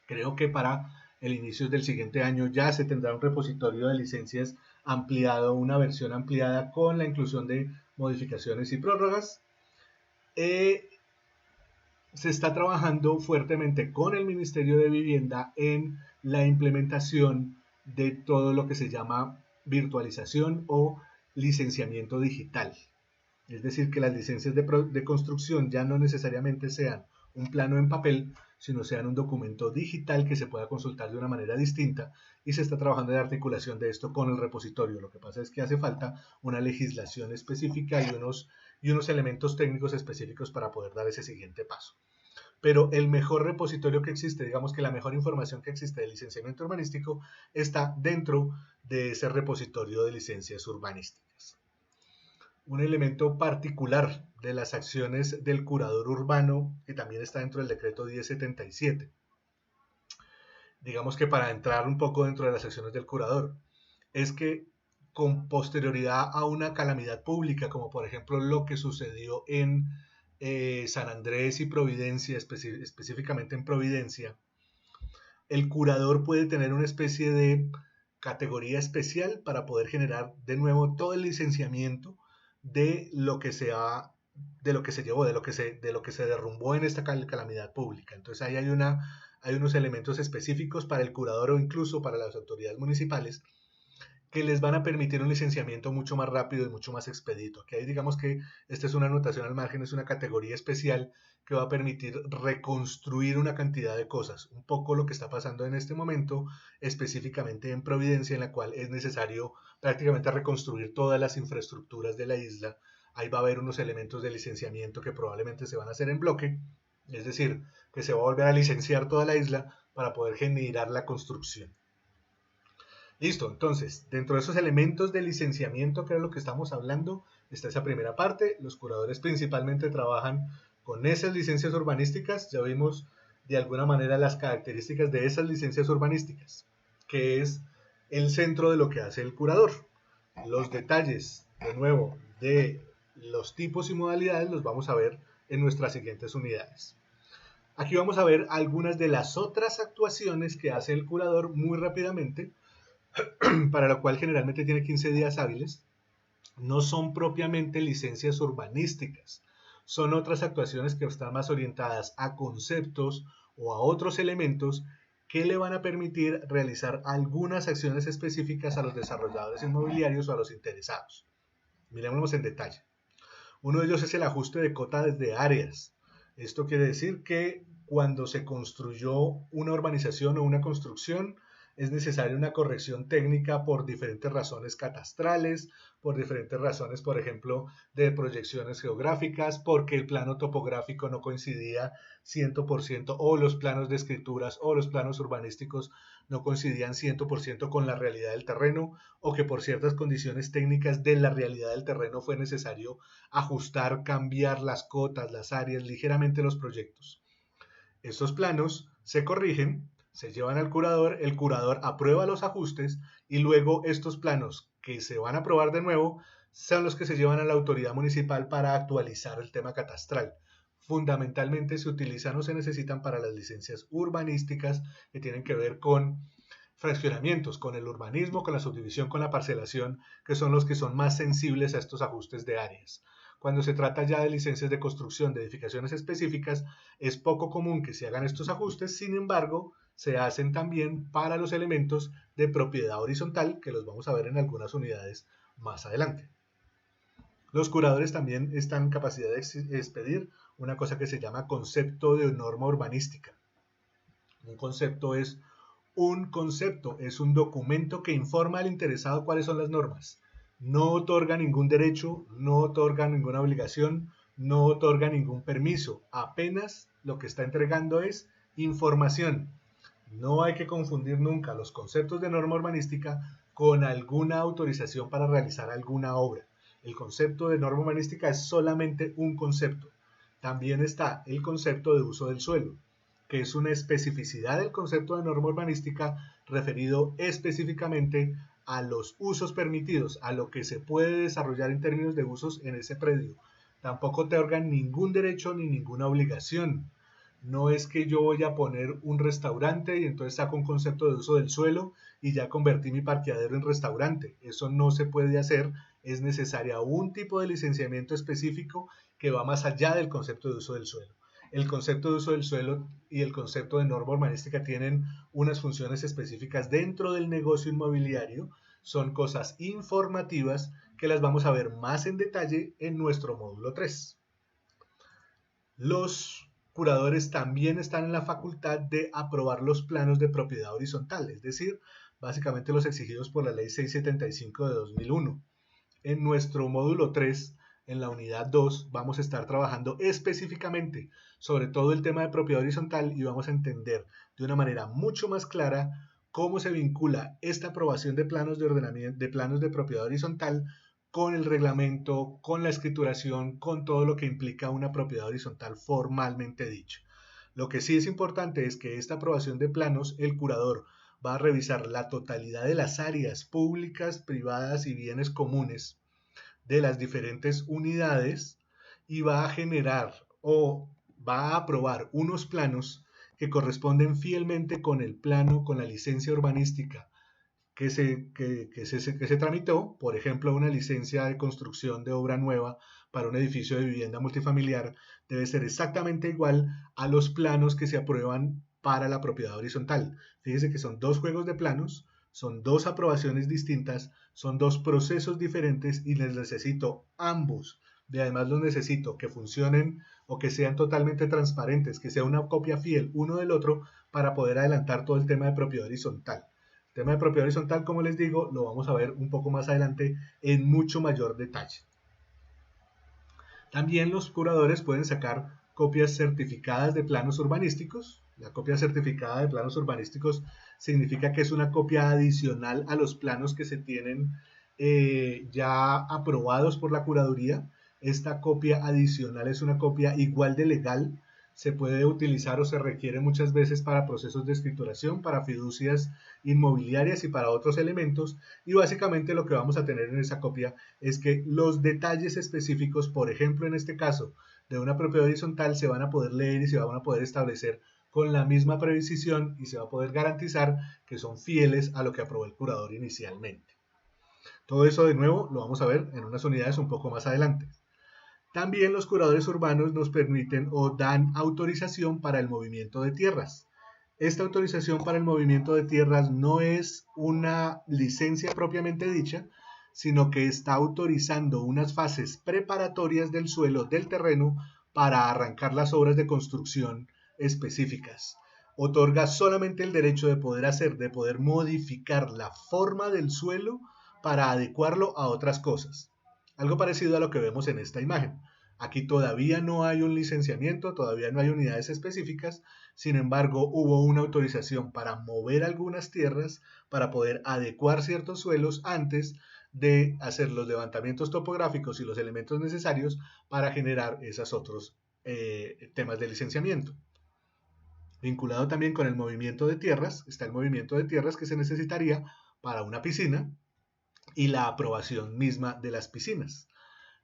Creo que para el inicio del siguiente año ya se tendrá un repositorio de licencias ampliado, una versión ampliada con la inclusión de modificaciones y prórrogas. Se está trabajando fuertemente con el Ministerio de Vivienda en la implementación de todo lo que se llama virtualización o licenciamiento digital. Es decir, que las licencias de construcción ya no necesariamente sean un plano en papel, sino sean un documento digital que se pueda consultar de una manera distinta, y se está trabajando en la articulación de esto con el repositorio. Lo que pasa es que hace falta una legislación específica y unos elementos técnicos específicos para poder dar ese siguiente paso. Pero el mejor repositorio que existe, digamos que la mejor información que existe de licenciamiento urbanístico está dentro de ese repositorio de licencias urbanísticas. Un elemento particular de las acciones del curador urbano, que también está dentro del decreto 1077. Digamos que para entrar un poco dentro de las acciones del curador, es que con posterioridad a una calamidad pública, como por ejemplo lo que sucedió en San Andrés y Providencia, específicamente en Providencia, el curador puede tener una especie de categoría especial para poder generar de nuevo todo el licenciamiento de lo que se ha, de lo que se llevó, de lo que se derrumbó en esta calamidad pública. Entonces ahí hay unos elementos específicos para el curador o incluso para las autoridades municipales que les van a permitir un licenciamiento mucho más rápido y mucho más expedito. Que ahí digamos que esta es una anotación al margen, es una categoría especial que va a permitir reconstruir una cantidad de cosas. Un poco lo que está pasando en este momento, específicamente en Providencia, en la cual es necesario prácticamente reconstruir todas las infraestructuras de la isla. Ahí va a haber unos elementos de licenciamiento que probablemente se van a hacer en bloque, es decir, que se va a volver a licenciar toda la isla para poder generar la construcción. Listo, entonces, dentro de esos elementos de licenciamiento, que es lo que estamos hablando, está esa primera parte. Los curadores principalmente trabajan con esas licencias urbanísticas. Ya vimos de alguna manera las características de esas licencias urbanísticas, que es el centro de lo que hace el curador. Los detalles, de nuevo, de los tipos y modalidades los vamos a ver en nuestras siguientes unidades. Aquí vamos a ver algunas de las otras actuaciones que hace el curador muy rápidamente, para lo cual generalmente tiene 15 días hábiles. No son propiamente licencias urbanísticas, son otras actuaciones que están más orientadas a conceptos o a otros elementos que le van a permitir realizar algunas acciones específicas a los desarrolladores inmobiliarios o a los interesados. Miremoslos en detalle. Uno de ellos es el ajuste de cota desde áreas. Esto quiere decir que cuando se construyó una urbanización o una construcción, es necesaria una corrección técnica por diferentes razones catastrales, por diferentes razones, por ejemplo, de proyecciones geográficas, porque el plano topográfico no coincidía 100%, o los planos de escrituras o los planos urbanísticos no coincidían 100% con la realidad del terreno, o que por ciertas condiciones técnicas de la realidad del terreno fue necesario ajustar, cambiar las cotas, las áreas, ligeramente los proyectos. Estos planos se corrigen, se llevan al curador, el curador aprueba los ajustes y luego estos planos que se van a aprobar de nuevo son los que se llevan a la autoridad municipal para actualizar el tema catastral. Fundamentalmente se utilizan o se necesitan para las licencias urbanísticas que tienen que ver con fraccionamientos, con el urbanismo, con la subdivisión, con la parcelación, que son los que son más sensibles a estos ajustes de áreas. Cuando se trata ya de licencias de construcción de edificaciones específicas, es poco común que se hagan estos ajustes, sin embargo, se hacen también para los elementos de propiedad horizontal, que los vamos a ver en algunas unidades más adelante. Los curadores también están en capacidad de expedir una cosa que se llama concepto de norma urbanística. Un concepto es un documento que informa al interesado cuáles son las normas. No otorga ningún derecho, no otorga ninguna obligación, no otorga ningún permiso. Apenas lo que está entregando es información. No hay que confundir nunca los conceptos de norma urbanística con alguna autorización para realizar alguna obra. El concepto de norma urbanística es solamente un concepto. También está el concepto de uso del suelo, que es una especificidad del concepto de norma urbanística referido específicamente a los usos permitidos, a lo que se puede desarrollar en términos de usos en ese predio. Tampoco te otorgan ningún derecho ni ninguna obligación. No es que yo voy a poner un restaurante y entonces saco un concepto de uso del suelo y ya convertí mi parqueadero en restaurante. Eso no se puede hacer. Es necesaria un tipo de licenciamiento específico que va más allá del concepto de uso del suelo. El concepto de uso del suelo y el concepto de norma urbanística tienen unas funciones específicas dentro del negocio inmobiliario. Son cosas informativas que las vamos a ver más en detalle en nuestro módulo 3. Los curadores también están en la facultad de aprobar los planos de propiedad horizontal, es decir, básicamente los exigidos por la Ley 675 de 2001. En nuestro módulo 3, en la unidad 2, vamos a estar trabajando específicamente sobre todo el tema de propiedad horizontal y vamos a entender de una manera mucho más clara cómo se vincula esta aprobación de planos de ordenamiento, de planos de propiedad horizontal con el reglamento, con la escrituración, con todo lo que implica una propiedad horizontal formalmente dicha. Lo que sí es importante es que esta aprobación de planos, el curador va a revisar la totalidad de las áreas públicas, privadas y bienes comunes de las diferentes unidades y va a generar o va a aprobar unos planos que corresponden fielmente con el plano, con la licencia urbanística que se tramitó, por ejemplo, una licencia de construcción de obra nueva para un edificio de vivienda multifamiliar debe ser exactamente igual a los planos que se aprueban para la propiedad horizontal. Fíjese que son dos juegos de planos, son dos aprobaciones distintas, son dos procesos diferentes y les necesito ambos. Y además los necesito que funcionen o que sean totalmente transparentes, que sea una copia fiel uno del otro para poder adelantar todo el tema de propiedad horizontal. El tema de propiedad horizontal, como les digo, lo vamos a ver un poco más adelante en mucho mayor detalle. También los curadores pueden sacar copias certificadas de planos urbanísticos. La copia certificada de planos urbanísticos significa que es una copia adicional a los planos que se tienen ya aprobados por la curaduría. Esta copia adicional es una copia igual de legal, se puede utilizar o se requiere muchas veces para procesos de escrituración, para fiducias inmobiliarias y para otros elementos, y básicamente lo que vamos a tener en esa copia es que los detalles específicos, por ejemplo en este caso de una propiedad horizontal, se van a poder leer y se van a poder establecer con la misma precisión y se va a poder garantizar que son fieles a lo que aprobó el curador inicialmente. Todo eso de nuevo lo vamos a ver en unas unidades un poco más adelante. También los curadores urbanos nos permiten o dan autorización para el movimiento de tierras. Esta autorización para el movimiento de tierras no es una licencia propiamente dicha, sino que está autorizando unas fases preparatorias del suelo, del terreno, para arrancar las obras de construcción específicas. Otorga solamente el derecho de poder modificar la forma del suelo para adecuarlo a otras cosas. Algo parecido a lo que vemos en esta imagen. Aquí todavía no hay un licenciamiento, todavía no hay unidades específicas, sin embargo hubo una autorización para mover algunas tierras, para poder adecuar ciertos suelos antes de hacer los levantamientos topográficos y los elementos necesarios para generar esos otros temas de licenciamiento. Vinculado también con el movimiento de tierras, está el movimiento de tierras que se necesitaría para una piscina y la aprobación misma de las piscinas.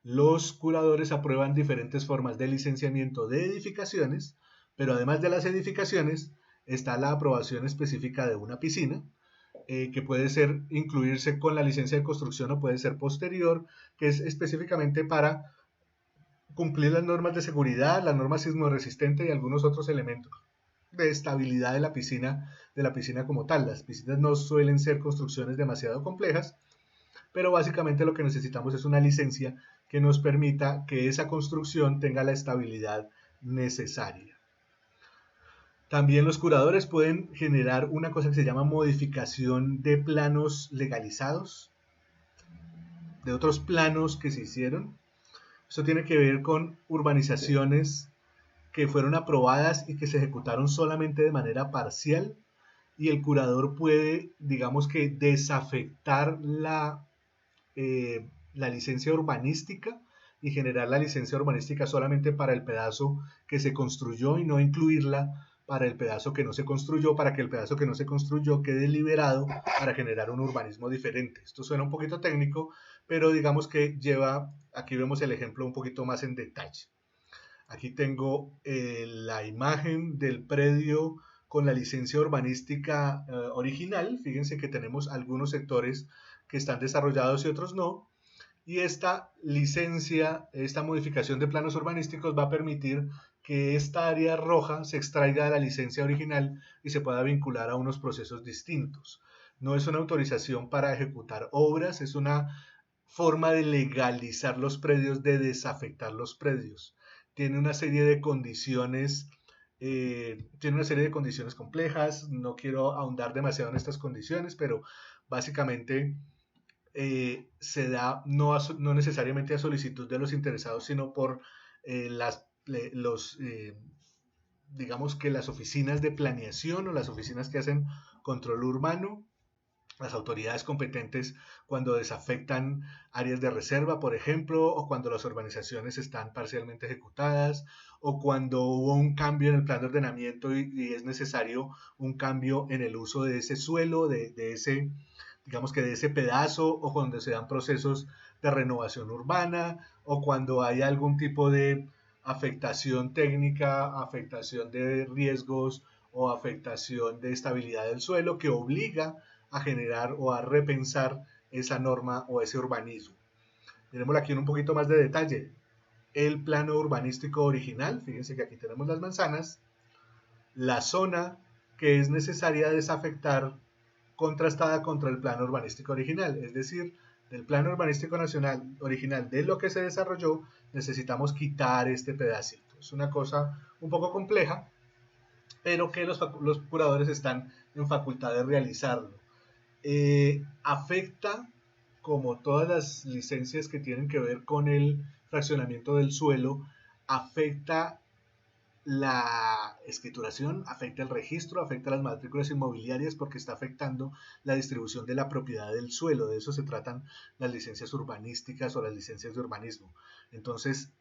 Los curadores aprueban diferentes formas de licenciamiento de edificaciones, pero además de las edificaciones está la aprobación específica de una piscina, que puede ser incluirse con la licencia de construcción o puede ser posterior, que es específicamente para cumplir las normas de seguridad, las normas sismorresistentes y algunos otros elementos de estabilidad de la piscina como tal. Las piscinas no suelen ser construcciones demasiado complejas, pero básicamente lo que necesitamos es una licencia que nos permita que esa construcción tenga la estabilidad necesaria. También los curadores pueden generar una cosa que se llama modificación de planos legalizados, de otros planos que se hicieron. Esto tiene que ver con urbanizaciones que fueron aprobadas y que se ejecutaron solamente de manera parcial, y el curador puede, digamos que, desafectar la licencia urbanística y generar la licencia urbanística solamente para el pedazo que se construyó y no incluirla para el pedazo que no se construyó, para que el pedazo que no se construyó quede liberado para generar un urbanismo diferente. Esto suena un poquito técnico, pero digamos que aquí vemos el ejemplo un poquito más en detalle. Aquí tengo la imagen del predio con la licencia urbanística original. Fíjense que tenemos algunos sectores que están desarrollados y otros no. Y esta licencia, esta modificación de planos urbanísticos va a permitir que esta área roja se extraiga de la licencia original y se pueda vincular a unos procesos distintos. No es una autorización para ejecutar obras, es una forma de legalizar los predios, de desafectar los predios. Tiene una serie de condiciones complejas. No quiero ahondar demasiado en estas condiciones, pero básicamente se da no necesariamente a solicitud de los interesados, sino por digamos que las oficinas de planeación o las oficinas que hacen control urbano las autoridades competentes cuando desafectan áreas de reserva, por ejemplo, o cuando las urbanizaciones están parcialmente ejecutadas, o cuando hubo un cambio en el plan de ordenamiento y es necesario un cambio en el uso de ese suelo, de ese, digamos que de ese pedazo, o cuando se dan procesos de renovación urbana, o cuando hay algún tipo de afectación técnica, afectación de riesgos o afectación de estabilidad del suelo que obliga a generar o a repensar esa norma o ese urbanismo. Miremoslo aquí en un poquito más de detalle. El plano urbanístico original, fíjense que aquí tenemos las manzanas, la zona que es necesaria desafectar contrastada contra el plano urbanístico original, es decir, del plano urbanístico nacional original de lo que se desarrolló, necesitamos quitar este pedacito. Es una cosa un poco compleja, pero que los curadores están en facultad de realizarlo. Afecta, como todas las licencias que tienen que ver con el fraccionamiento del suelo, afecta la escrituración, afecta el registro, afecta las matrículas inmobiliarias porque está afectando la distribución de la propiedad del suelo. De eso se tratan las licencias urbanísticas o las licencias de urbanismo. Entonces,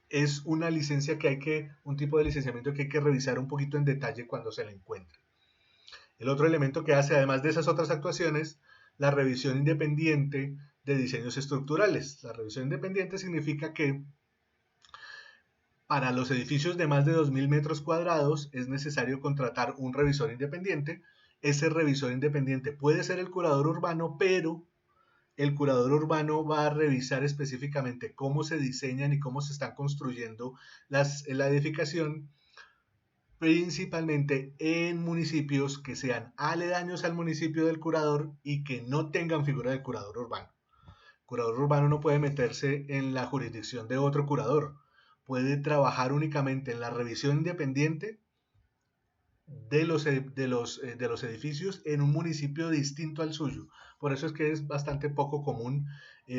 es una licencia un tipo de licenciamiento que hay que revisar un poquito en detalle cuando se la encuentre. El otro elemento que hace, además de esas otras actuaciones, la revisión independiente de diseños estructurales. La revisión independiente significa que para los edificios de más de 2.000 metros cuadrados es necesario contratar un revisor independiente. Ese revisor independiente puede ser el curador urbano, pero el curador urbano va a revisar específicamente cómo se diseñan y cómo se están construyendo la edificación, principalmente en municipios que sean aledaños al municipio del curador y que no tengan figura de curador urbano. El curador urbano no puede meterse en la jurisdicción de otro curador, puede trabajar únicamente en la revisión independiente de los edificios en un municipio distinto al suyo. Por eso es que es bastante poco común.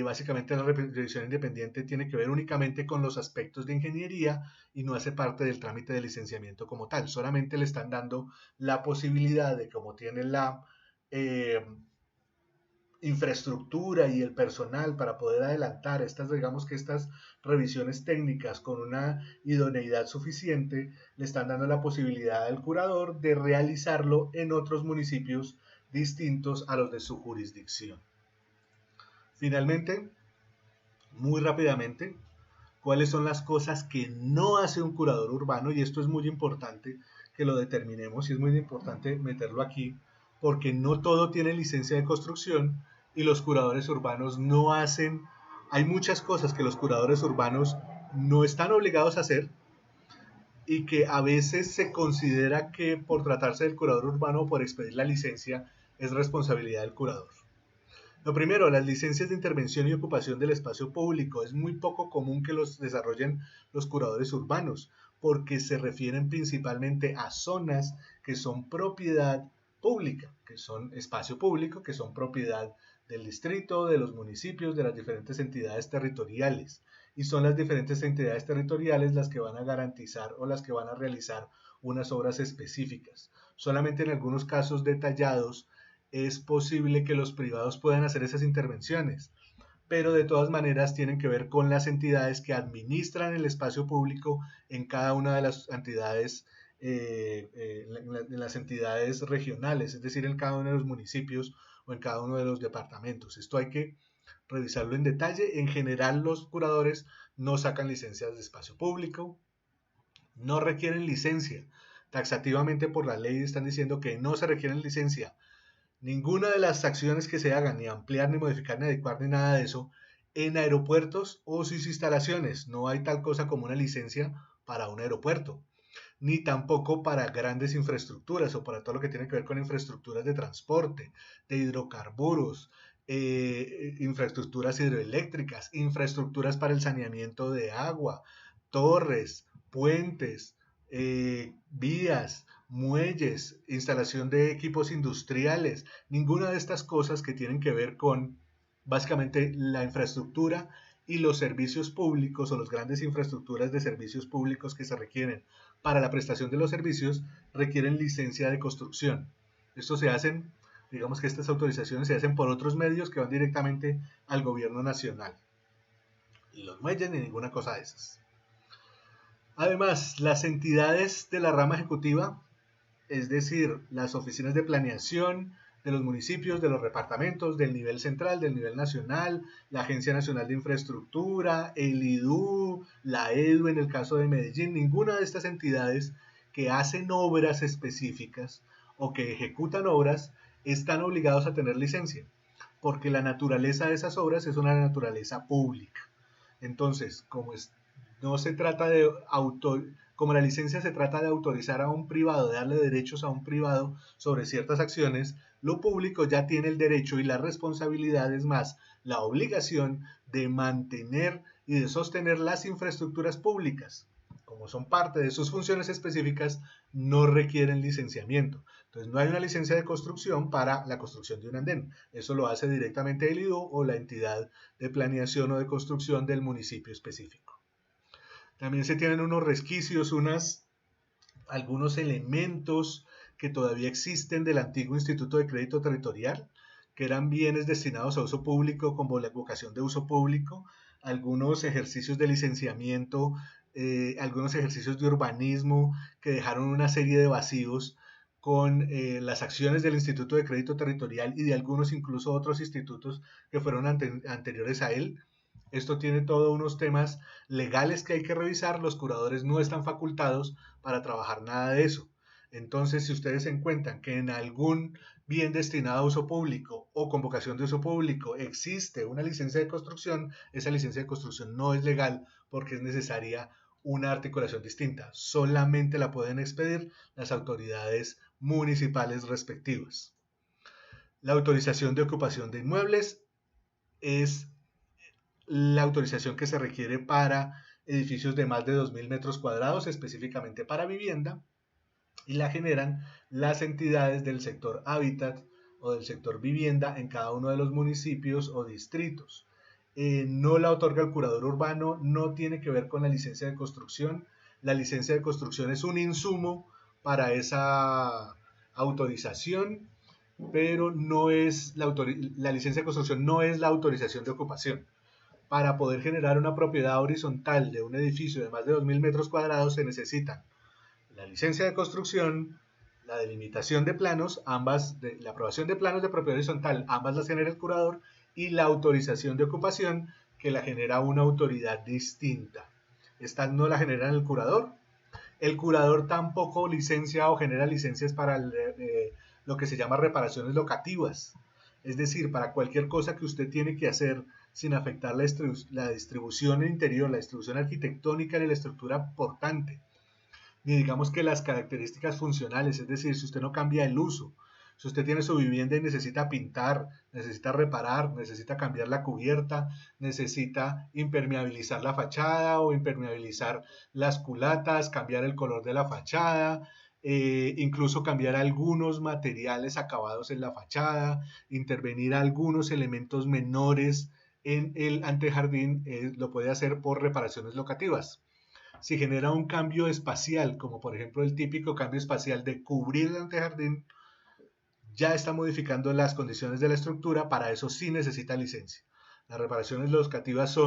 Básicamente la revisión independiente tiene que ver únicamente con los aspectos de ingeniería y no hace parte del trámite de licenciamiento como tal. Solamente le están dando la posibilidad de, como tiene la infraestructura y el personal para poder adelantar digamos que estas revisiones técnicas con una idoneidad suficiente, le están dando la posibilidad al curador de realizarlo en otros municipios distintos a los de su jurisdicción. Finalmente, muy rápidamente, cuáles son las cosas que no hace un curador urbano, y esto es muy importante que lo determinemos y es muy importante meterlo aquí, porque no todo tiene licencia de construcción y los curadores urbanos no hacen, hay muchas cosas que los curadores urbanos no están obligados a hacer y que a veces se considera que por tratarse del curador urbano o por expedir la licencia es responsabilidad del curador. Lo primero, las licencias de intervención y ocupación del espacio público. Es muy poco común que los desarrollen los curadores urbanos, porque se refieren principalmente a zonas que son propiedad pública, que son espacio público, que son propiedad del distrito, de los municipios, de las diferentes entidades territoriales. Y son las diferentes entidades territoriales las que van a garantizar o las que van a realizar unas obras específicas. Solamente en algunos casos detallados es posible que los privados puedan hacer esas intervenciones, pero de todas maneras tienen que ver con las entidades que administran el espacio público en cada una de las entidades, en las entidades regionales, es decir, en cada uno de los municipios o en cada uno de los departamentos. Esto hay que revisarlo en detalle. En general, los curadores no sacan licencias de espacio público, no requieren licencia. Taxativamente por la ley están diciendo que no se requieren licencia ninguna de las acciones que se hagan, ni ampliar, ni modificar, ni adecuar, ni nada de eso, en aeropuertos o sus instalaciones. No hay tal cosa como una licencia para un aeropuerto, ni tampoco para grandes infraestructuras o para todo lo que tiene que ver con infraestructuras de transporte, de hidrocarburos, infraestructuras hidroeléctricas, infraestructuras para el saneamiento de agua, torres, puentes, vías, muelles, instalación de equipos industriales, ninguna de estas cosas que tienen que ver con básicamente la infraestructura y los servicios públicos o las grandes infraestructuras de servicios públicos que se requieren para la prestación de los servicios requieren licencia de construcción. Esto se hacen Digamos que estas autorizaciones se hacen por otros medios que van directamente al gobierno nacional. Y los muelles ni ninguna cosa de esas. Además, las entidades de la rama ejecutiva, es decir, las oficinas de planeación de los municipios, de los departamentos, del nivel central, del nivel nacional, la Agencia Nacional de Infraestructura, el IDU, la EDU en el caso de Medellín, ninguna de estas entidades que hacen obras específicas o que ejecutan obras están obligados a tener licencia, porque la naturaleza de esas obras es una naturaleza pública. Entonces, no se trata de como la licencia se trata de autorizar a un privado, de darle derechos a un privado sobre ciertas acciones, lo público ya tiene el derecho y la responsabilidad, es más, la obligación de mantener y de sostener las infraestructuras públicas. Como son parte de sus funciones específicas, no requieren licenciamiento. Entonces, no hay una licencia de construcción para la construcción de un andén. Eso lo hace directamente el IDU o la entidad de planeación o de construcción del municipio específico. También se tienen unos resquicios, algunos elementos que todavía existen del antiguo Instituto de Crédito Territorial, que eran bienes destinados a uso público con vocación de uso público, algunos ejercicios de licenciamiento, algunos ejercicios de urbanismo que dejaron una serie de vacíos con las acciones del Instituto de Crédito Territorial y de algunos incluso otros institutos que fueron anteriores a él. Esto tiene todos unos temas legales que hay que revisar. Los curadores no están facultados para trabajar nada de eso. Entonces, si ustedes encuentran que en algún bien destinado a uso público o con vocación de uso público existe una licencia de construcción, esa licencia de construcción no es legal porque es necesaria una articulación distinta. Solamente la pueden expedir las autoridades municipales respectivas. La autorización de ocupación de inmuebles es la autorización que se requiere para edificios de más de 2.000 metros cuadrados, específicamente para vivienda, y la generan las entidades del sector hábitat o del sector vivienda en cada uno de los municipios o distritos. No la otorga el curador urbano, no tiene que ver con la licencia de construcción. La licencia de construcción es un insumo para esa autorización, pero no es la licencia de construcción no es la autorización de ocupación. Para poder generar una propiedad horizontal de un edificio de más de 2.000 metros cuadrados se necesitan la licencia de construcción, la delimitación de planos, la aprobación de planos de propiedad horizontal, ambas las genera el curador, y la autorización de ocupación, que la genera una autoridad distinta. Esta no la genera el curador. El curador tampoco licencia o genera licencias para lo que se llama reparaciones locativas. Es decir, para cualquier cosa que usted tiene que hacer sin afectar la distribución interior, la distribución arquitectónica de la estructura portante, ni digamos que las características funcionales, es decir, si usted no cambia el uso, si usted tiene su vivienda y necesita pintar, necesita reparar, necesita cambiar la cubierta, necesita impermeabilizar la fachada o impermeabilizar las culatas, cambiar el color de la fachada, incluso cambiar algunos materiales acabados en la fachada, intervenir algunos elementos menores en el antejardín, lo puede hacer por reparaciones locativas. Si genera un cambio espacial, como por ejemplo el típico cambio espacial de cubrir el antejardín, ya está modificando las condiciones de la estructura, para eso sí necesita licencia. Las reparaciones locativas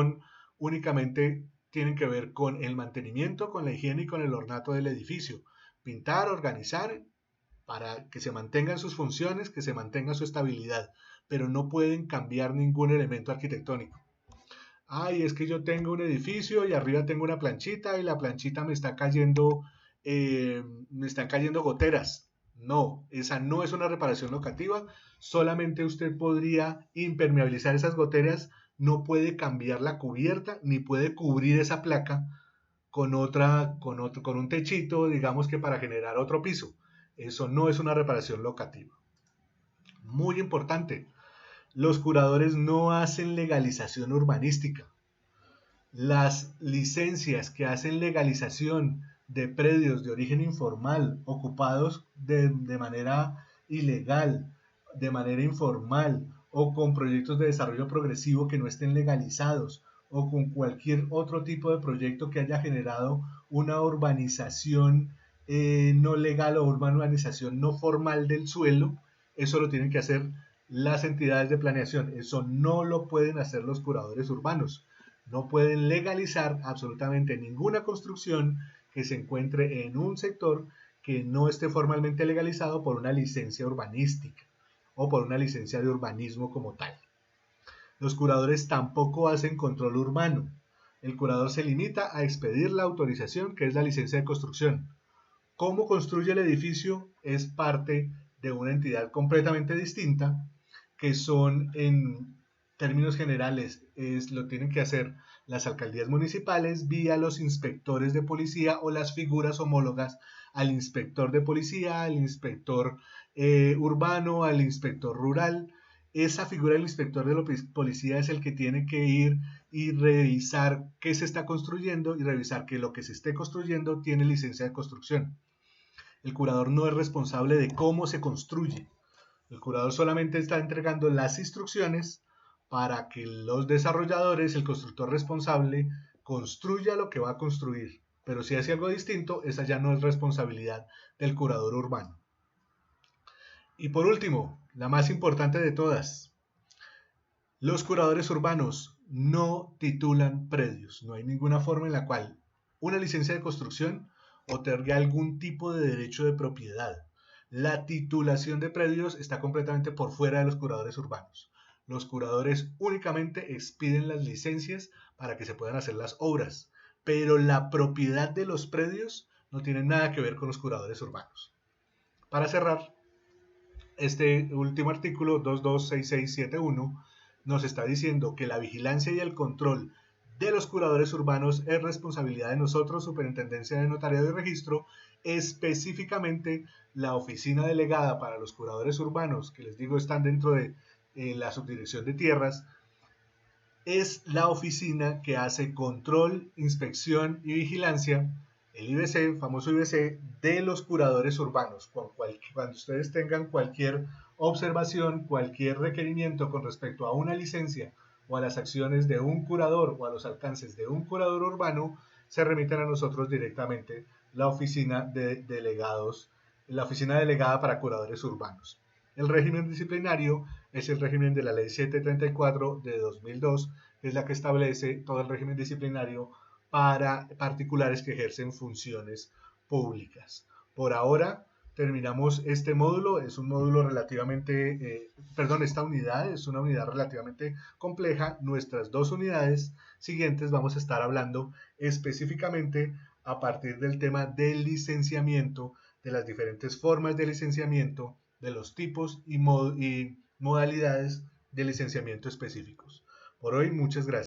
únicamente tienen que ver con el mantenimiento, con la higiene y con el ornato del edificio. Pintar, organizar, para que se mantengan sus funciones, que se mantenga su estabilidad, pero no pueden cambiar ningún elemento arquitectónico. Ay, es que yo tengo un edificio y arriba tengo una planchita y la planchita me están cayendo goteras. No, esa no es una reparación locativa, solamente usted podría impermeabilizar esas goteras, no puede cambiar la cubierta ni puede cubrir esa placa con un techito, digamos que para generar otro piso. Eso no es una reparación locativa. Muy importante, los curadores no hacen legalización urbanística. Las licencias que hacen legalización de predios de origen informal ocupados de manera ilegal, de manera informal o con proyectos de desarrollo progresivo que no estén legalizados o con cualquier otro tipo de proyecto que haya generado una urbanización no legal o urbanización no formal del suelo, eso lo tienen que hacer las entidades de planeación, eso no lo pueden hacer los curadores urbanos. No pueden legalizar absolutamente ninguna construcción que se encuentre en un sector que no esté formalmente legalizado por una licencia urbanística o por una licencia de urbanismo como tal. Los curadores tampoco hacen control urbano. El curador se limita a expedir la autorización, que es la licencia de construcción. Cómo construye el edificio es parte de una entidad completamente distinta, que son en términos generales, lo tienen que hacer las alcaldías municipales vía los inspectores de policía o las figuras homólogas al inspector de policía, al inspector urbano, al inspector rural. Esa figura del inspector de la policía es el que tiene que ir y revisar qué se está construyendo y revisar que lo que se esté construyendo tiene licencia de construcción. El curador no es responsable de cómo se construye. El curador solamente está entregando las instrucciones para que los desarrolladores, el constructor responsable, construya lo que va a construir. Pero si hace algo distinto, esa ya no es responsabilidad del curador urbano. Y por último, la más importante de todas, los curadores urbanos no titulan predios. No hay ninguna forma en la cual una licencia de construcción otorgue algún tipo de derecho de propiedad. La titulación de predios está completamente por fuera de los curadores urbanos. Los curadores únicamente expiden las licencias para que se puedan hacer las obras, pero la propiedad de los predios no tiene nada que ver con los curadores urbanos. Para cerrar, este último artículo 226671 nos está diciendo que la vigilancia y el control de los curadores urbanos es responsabilidad de nosotros, Superintendencia de Notariado y Registro, específicamente la oficina delegada para los curadores urbanos, que les digo están dentro de la subdirección de tierras, es la oficina que hace control, inspección y vigilancia, el IBC, famoso IBC, de los curadores urbanos. Cuando ustedes tengan cualquier observación, cualquier requerimiento con respecto a una licencia o a las acciones de un curador o a los alcances de un curador urbano, se remiten a nosotros directamente la oficina de delegados, la oficina delegada para curadores urbanos. El régimen disciplinario es el régimen de la Ley 734 de 2002, que es la que establece todo el régimen disciplinario para particulares que ejercen funciones públicas. Por ahora terminamos este módulo, es un módulo relativamente, esta unidad es una unidad relativamente compleja. Nuestras dos unidades siguientes vamos a estar hablando específicamente a partir del tema del licenciamiento, de las diferentes formas de licenciamiento, de los tipos y modalidades de licenciamiento específicos. Por hoy, muchas gracias.